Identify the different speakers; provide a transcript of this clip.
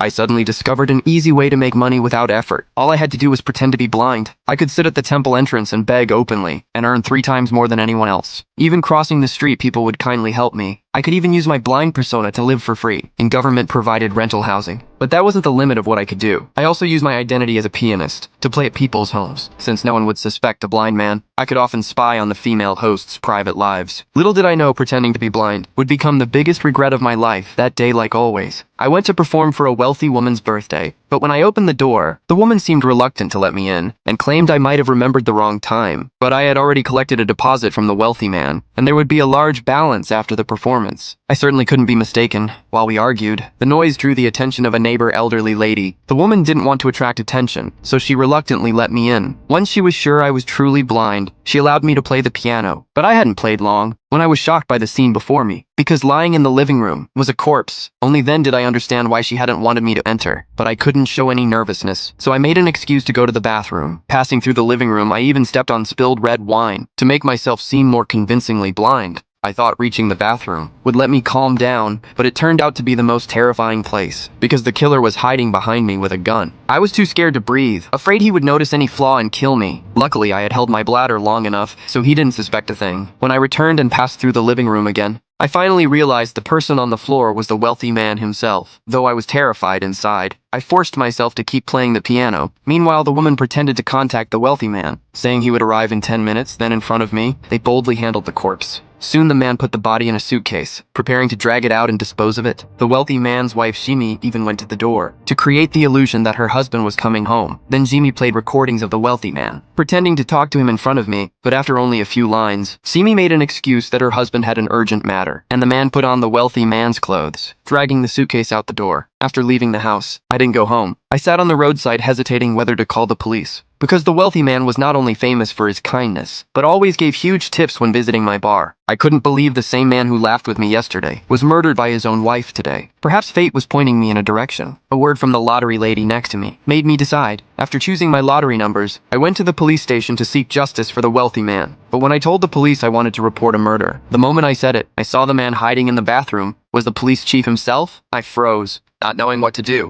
Speaker 1: I suddenly discovered an easy way to make money without effort. All I had to do was pretend to be blind. I could sit at the temple entrance and beg openly, and earn 3 times more than anyone else. Even crossing the street, people would kindly help me. I could even use my blind persona to live for free in government-provided rental housing. But that wasn't the limit of what I could do. I also used my identity as a pianist to play at people's homes. Since no one would suspect a blind man, I could often spy on the female hosts' private lives. Little did I know pretending to be blind would become the biggest regret of my life that day. Like always, I went to perform for a wealthy woman's birthday, but when I opened the door, the woman seemed reluctant to let me in and claimed I might have remembered the wrong time. But I had already collected a deposit from the wealthy man, and there would be a large balance after the performance. I certainly couldn't be mistaken. While we argued, the noise drew the attention of a neighbor elderly lady. The woman didn't want to attract attention, so she reluctantly let me in. Once she was sure I was truly blind, she allowed me to play the piano. But I hadn't played long when I was shocked by the scene before me, because lying in the living room was a corpse. Only then did I understand why she hadn't wanted me to enter. But I couldn't show any nervousness, so I made an excuse to go to the bathroom. Passing through the living room, I even stepped on spilled red wine to make myself seem more convincingly blind. I thought reaching the bathroom would let me calm down, but it turned out to be the most terrifying place, because the killer was hiding behind me with a gun. I was too scared to breathe, afraid he would notice any flaw and kill me. Luckily, I had held my bladder long enough, so he didn't suspect a thing. When I returned and passed through the living room again, I finally realized the person on the floor was the wealthy man himself. Though I was terrified inside, I forced myself to keep playing the piano. Meanwhile, the woman pretended to contact the wealthy man, saying he would arrive in 10 minutes. Then in front of me, they boldly handled the corpse. Soon the man put the body in a suitcase, preparing to drag it out and dispose of it. The wealthy man's wife Jimmy even went to the door to create the illusion that her husband was coming home. Then Jimmy played recordings of the wealthy man, pretending to talk to him in front of me, but after only a few lines, Jimmy made an excuse that her husband had an urgent matter, and the man put on the wealthy man's clothes, dragging the suitcase out the door. After leaving the house, I didn't go home. I sat on the roadside hesitating whether to call the police, because the wealthy man was not only famous for his kindness, but always gave huge tips when visiting my bar. I couldn't believe the same man who laughed with me yesterday was murdered by his own wife today. Perhaps fate was pointing me in a direction. A word from the lottery lady next to me made me decide. After choosing my lottery numbers, I went to the police station to seek justice for the wealthy man. But when I told the police I wanted to report a murder, the moment I said it, I saw the man hiding in the bathroom. Was the police chief himself? I froze, not knowing what to do.